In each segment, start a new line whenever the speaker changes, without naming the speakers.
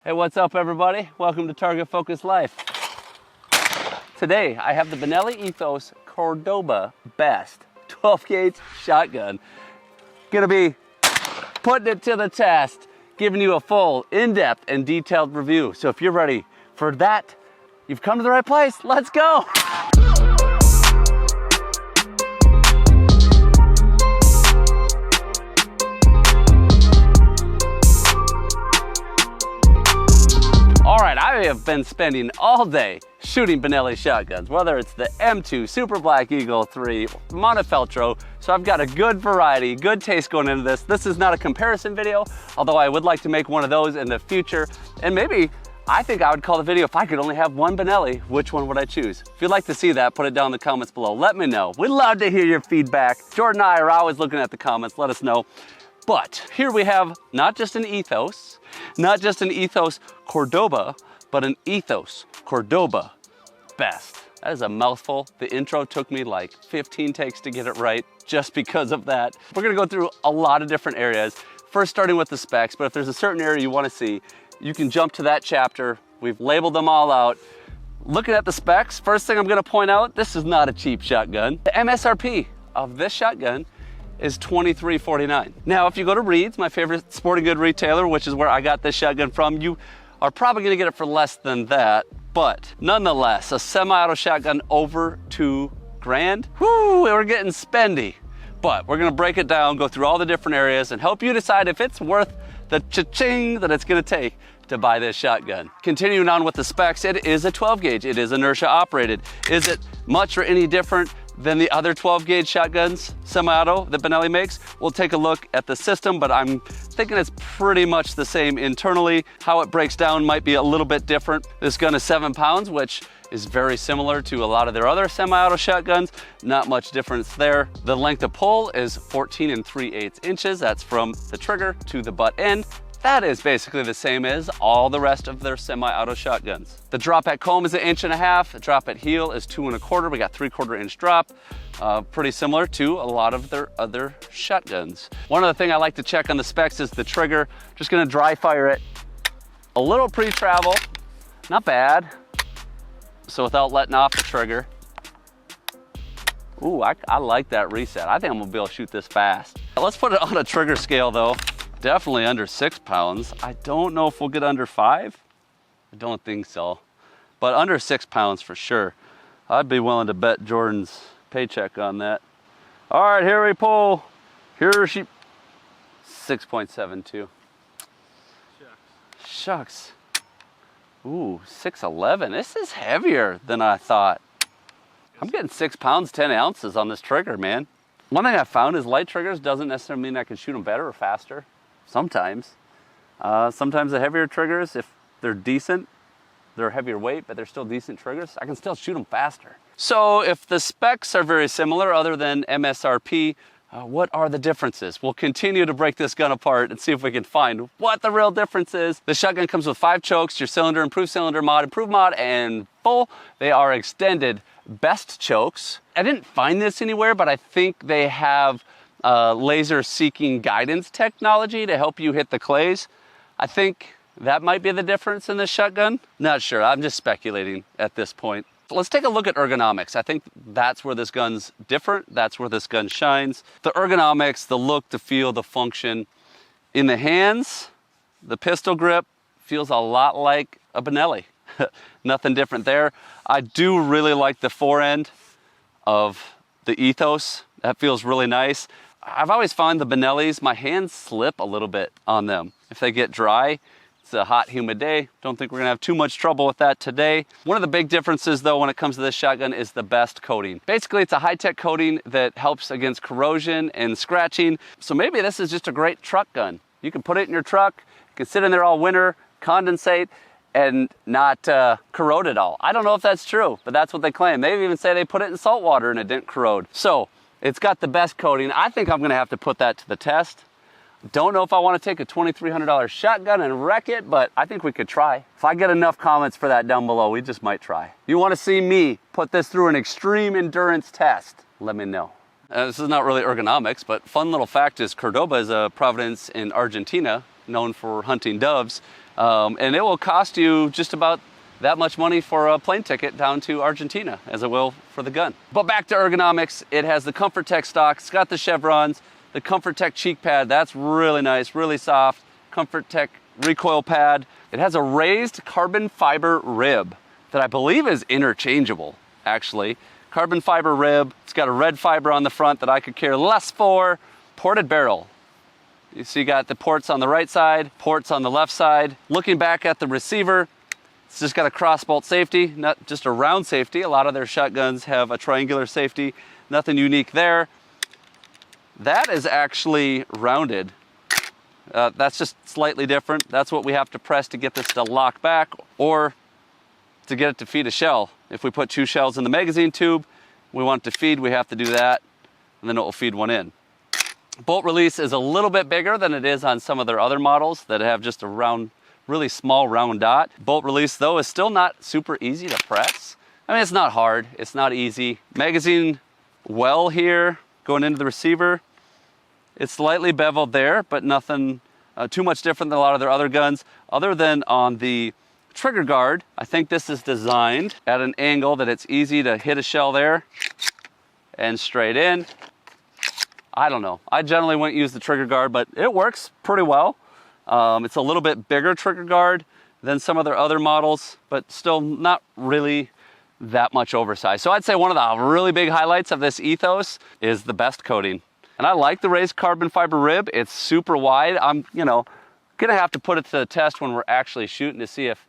Hey, what's up everybody? Welcome to Target Focus Life. Today I have the Benelli Ethos Cordoba Best 12 gauge shotgun. Gonna be putting it to the test, giving you a full, in-depth, and detailed review. So if you're ready for that, you've come to the right place. Let's go! All right, I have been spending all day shooting Benelli shotguns, whether it's the M2, Super Black Eagle 3, Montefeltro, so I've got a good variety, good taste going into this. This is not a comparison video, although I would like to make one of those in the future, and maybe I think I would call the video, if I could only have one Benelli, which one would I choose? If you'd like to see that, put it down in the comments below. Let me know. We'd love to hear your feedback. Jordan and I are always looking at the comments. Let us know. But here we have not just an Ethos Cordoba, but an Ethos Cordoba Best. That is a mouthful. The intro took me like 15 takes to get it right just because of that. We're gonna go through a lot of different areas. First starting with the specs, but if there's a certain area you wanna see, you can jump to that chapter. We've labeled them all out. Looking at the specs, first thing I'm gonna point out, this is not a cheap shotgun. The MSRP of this shotgun is $23.49. Now, if you go to Reed's, my favorite sporting good retailer, which is where I got this shotgun from, you are probably gonna get it for less than that, but nonetheless, a semi-auto shotgun over $2,000. Whoo, we're getting spendy. But we're gonna break it down, go through all the different areas, and help you decide if it's worth the cha-ching that it's gonna take to buy this shotgun. Continuing on with the specs, it is a 12 gauge. It is inertia operated. Is it much or any different than the other 12 gauge shotguns, semi-auto, that Benelli makes? We'll take a look at the system, but I'm thinking it's pretty much the same internally. How it breaks down might be a little bit different. This gun is 7 pounds, which is very similar to a lot of their other semi-auto shotguns. Not much difference there. The length of pull is 14 3/8 inches. That's from the trigger to the butt end. That is basically the same as all the rest of their semi-auto shotguns. The drop at comb is 1.5 inches. The drop at heel is 2 1/4. We got 3/4 inch drop. Pretty similar to a lot of their other shotguns. One other thing I like to check on the specs is the trigger. Just gonna dry fire it. A little pre-travel, not bad. So without letting off the trigger. Ooh, I like that reset. I think I'm gonna be able to shoot this fast. Let's put it on a trigger scale though. Definitely under 6 pounds. I don't know if we'll get under 5. I don't think so. But under 6 pounds for sure. I'd be willing to bet Jordan's paycheck on that. All right, here we pull. Here she, 6.72. Shucks. Ooh, 6'11". This is heavier than I thought. I'm getting 6 pounds, 10 ounces on this trigger, man. One thing I found is light triggers doesn't necessarily mean I can shoot them better or faster. Sometimes. Sometimes the heavier triggers, if they're decent, they're heavier weight, but they're still decent triggers, I can still shoot them faster. So if the specs are very similar other than MSRP, what are the differences? We'll continue to break this gun apart and see if we can find what the real difference is. The shotgun comes with 5 chokes, your cylinder, improved mod, and full. They are extended best chokes. I didn't find this anywhere, but I think they have laser seeking guidance technology to help you hit the clays. I think that might be the difference in this shotgun. Not sure, I'm just speculating at this point. Let's take a look at ergonomics. I think that's where this gun's different. That's where this gun shines. The ergonomics, the look, the feel, the function. In the hands, the pistol grip feels a lot like a Benelli. Nothing different there. I do really like the forend of the Ethos. That feels really nice. I've always found the Benellis, my hands slip a little bit on them. If they get dry, it's a hot, humid day. Don't think we're gonna have too much trouble with that today. One of the big differences though when it comes to this shotgun is the best coating. Basically, it's a high-tech coating that helps against corrosion and scratching. So maybe this is just a great truck gun. You can put it in your truck, you can sit in there all winter, condensate, and not corrode at all. I don't know if that's true, but that's what they claim. They even say they put it in salt water and it didn't corrode. So it's got the best coating. I think I'm gonna have to put that to the test. Don't know if I wanna take a $2,300 shotgun and wreck it, but I think we could try. If I get enough comments for that down below, we just might try. You wanna see me put this through an extreme endurance test? Let me know. This is not really ergonomics, but fun little fact is Cordoba is a province in Argentina known for hunting doves. And it will cost you just about that much money for a plane ticket down to Argentina as it will for the gun. But back to ergonomics, it has the ComfortTech stock, it's got the chevrons, the ComfortTech cheek pad, that's really nice, really soft. ComfortTech recoil pad. It has a raised carbon fiber rib that I believe is interchangeable, actually. Carbon fiber rib, it's got a red fiber on the front that I could care less for. Ported barrel. You see you got the ports on the right side, ports on the left side. Looking back at the receiver, it's just got a crossbolt safety, not just a round safety. A lot of their shotguns have a triangular safety. Nothing unique there. That is actually rounded. That's just slightly different. That's what we have to press to get this to lock back or to get it to feed a shell. If we put 2 shells in the magazine tube, we want it to feed, we have to do that, and then it will feed one in. Bolt release is a little bit bigger than it is on some of their other models that have just a round, really small round dot. Bolt release though is still not super easy to press. I mean, it's not hard, it's not easy. Magazine well here, going into the receiver. It's slightly beveled there, but nothing too much different than a lot of their other guns, other than on the trigger guard. I think this is designed at an angle that it's easy to hit a shell there and straight in. I don't know. I generally wouldn't use the trigger guard, but it works pretty well. It's a little bit bigger trigger guard than some of their other models, but still not really that much oversized. So I'd say one of the really big highlights of this Ethos is the best coating. And I like the raised carbon fiber rib. It's super wide. I'm, gonna have to put it to the test when we're actually shooting to see if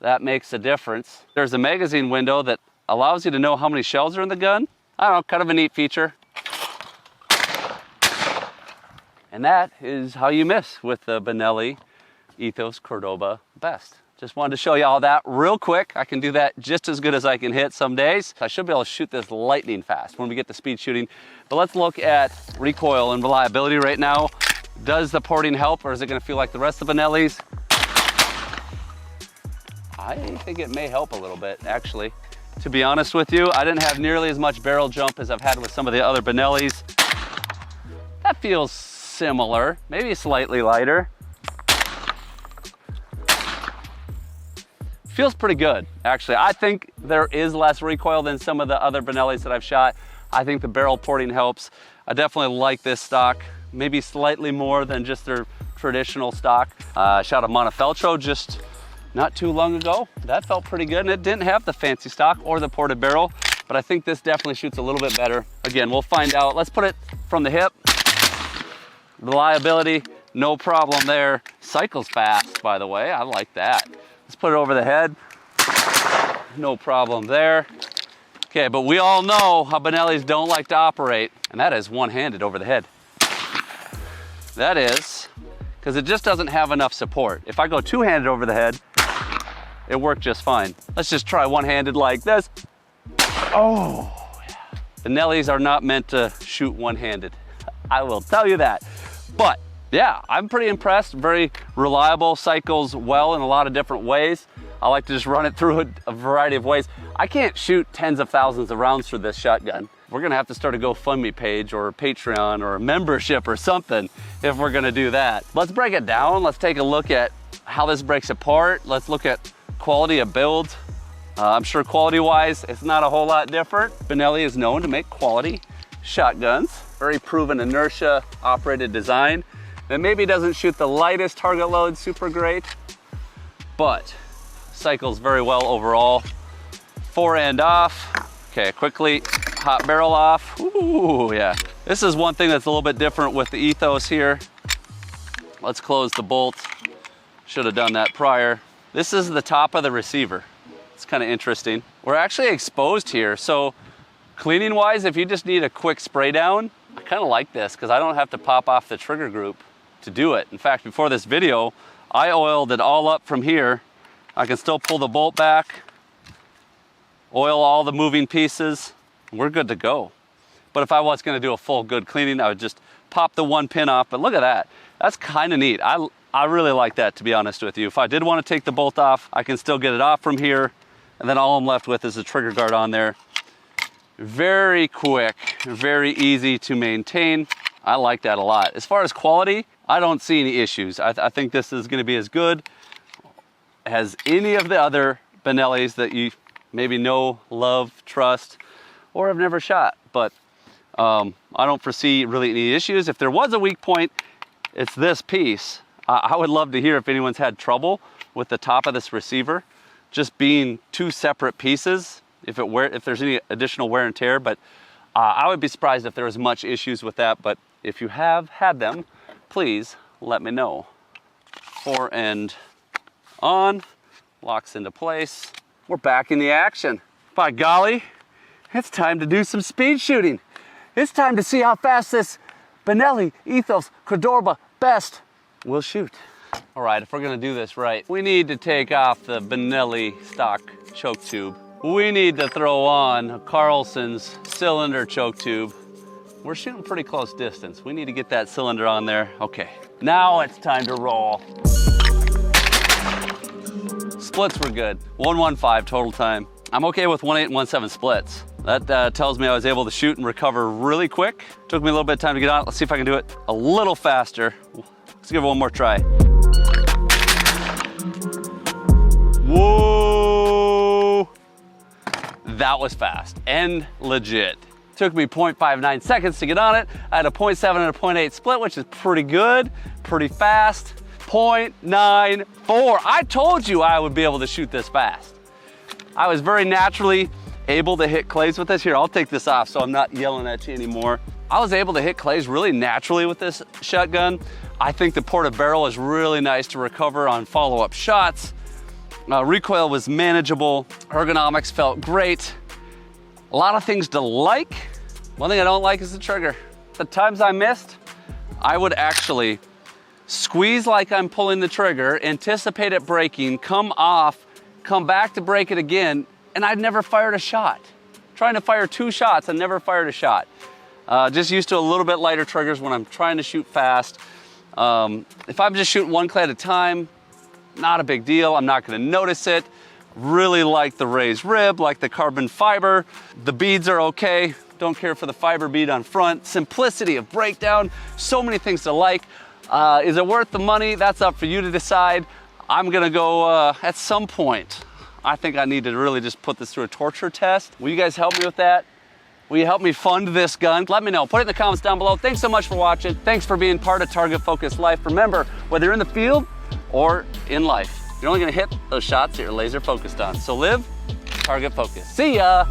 that makes a difference. There's a magazine window that allows you to know how many shells are in the gun. I don't know, kind of a neat feature. And that is how you miss with the Benelli Ethos Cordoba Best. Just wanted to show you all that real quick. I can do that just as good as I can hit some days. I should be able to shoot this lightning fast when we get to speed shooting. But let's look at recoil and reliability right now. Does the porting help, or is it gonna feel like the rest of Benelli's? I think it may help a little bit, actually. To be honest with you, I didn't have nearly as much barrel jump as I've had with some of the other Benelli's. That feels similar, maybe slightly lighter. Feels pretty good, actually. I think there is less recoil than some of the other Benelli's that I've shot. I think the barrel porting helps. I definitely like this stock, maybe slightly more than just their traditional stock. I shot a Montefeltro just not too long ago. That felt pretty good, and it didn't have the fancy stock or the ported barrel, but I think this definitely shoots a little bit better. Again, we'll find out. Let's put it from the hip. Reliability, no problem there. Cycles fast, by the way, I like that. Let's put it over the head. No problem there. Okay, but we all know how Benelli's don't like to operate, and that is one-handed over the head. That is, because it just doesn't have enough support. If I go two-handed over the head, it worked just fine. Let's just try one-handed like this. Oh, yeah. Benelli's are not meant to shoot one-handed. I will tell you that. But yeah, I'm pretty impressed. Very reliable, cycles well in a lot of different ways. I like to just run it through a variety of ways. I can't shoot tens of thousands of rounds through this shotgun. We're gonna have to start a GoFundMe page or a Patreon or a membership or something if we're gonna do that. Let's break it down. Let's take a look at how this breaks apart. Let's look at quality of build. I'm sure quality-wise, it's not a whole lot different. Benelli is known to make quality shotguns. Very proven inertia operated design. It maybe doesn't shoot the lightest target load super great, but cycles very well overall. Fore end off. Okay, quickly hot barrel off. Ooh, yeah. This is one thing that's a little bit different with the Ethos here. Let's close the bolt. Should have done that prior. This is the top of the receiver. It's kind of interesting. We're actually exposed here, so cleaning wise, if you just need a quick spray down, I kind of like this because I don't have to pop off the trigger group to do it. In fact, before this video, I oiled it all up from here. I can still pull the bolt back, oil all the moving pieces, we're good to go. But if I was gonna do a full good cleaning, I would just pop the one pin off, but look at that. That's kind of neat. I really like that, to be honest with you. If I did want to take the bolt off, I can still get it off from here, and then all I'm left with is the trigger guard on there. Very quick, very easy to maintain. I like that a lot. As far as quality, I don't see any issues. I think this is gonna be as good as any of the other Benellis that you maybe know, love, trust, or have never shot. But I don't foresee really any issues. If there was a weak point, it's this piece. I would love to hear if anyone's had trouble with the top of this receiver, just being two separate pieces, if there's any additional wear and tear. But I would be surprised if there was much issues with that. But if you have had them, please let me know. Fore end on, locks into place. We're back in the action. By golly, it's time to do some speed shooting. It's time to see how fast this Benelli Ethos Cordoba best will shoot. All right, if we're gonna do this right, we need to take off the Benelli stock choke tube. We need to throw on Carlson's cylinder choke tube. We're shooting pretty close distance. We need to get that cylinder on there. Okay, now it's time to roll. Splits were good. 115 total time. I'm okay with 1.8 and 1.7 splits. That tells me I was able to shoot and recover really quick. Took me a little bit of time to get on. Let's see if I can do it a little faster. Let's give it one more try. Whoa! That was fast and legit. Took me 0.59 seconds to get on it. I had a 0.7 and a 0.8 split, which is pretty good, pretty fast. 0.94. I told you I would be able to shoot this fast. I was very naturally able to hit clays with this. Here, I'll take this off so I'm not yelling at you anymore. I was able to hit clays really naturally with this shotgun. I think the ported barrel is really nice to recover on follow-up shots. Recoil was manageable. Ergonomics felt great. A lot of things to like. One thing I don't like is the trigger. The times I missed, I would actually squeeze like I'm pulling the trigger, anticipate it breaking, come off, come back to break it again, and I'd never fired a shot. Trying to fire 2 shots, I never fired a shot. Just used to a little bit lighter triggers when I'm trying to shoot fast. If I'm just shooting one clay at a time, not a big deal. I'm not gonna notice it. Really like the raised rib, like the carbon fiber. The beads are okay. Don't care for the fiber bead on front. Simplicity of breakdown, so many things to like. Is it worth the money? That's up for you to decide. I'm gonna go at some point. I think I need to really just put this through a torture test. Will you guys help me with that? Will you help me fund this gun? Let me know. Put it in the comments down below. Thanks so much for watching. Thanks for being part of Target Focused Life. Remember, whether you're in the field or in life, you're only gonna hit those shots that you're laser focused on. So live target focused. See ya.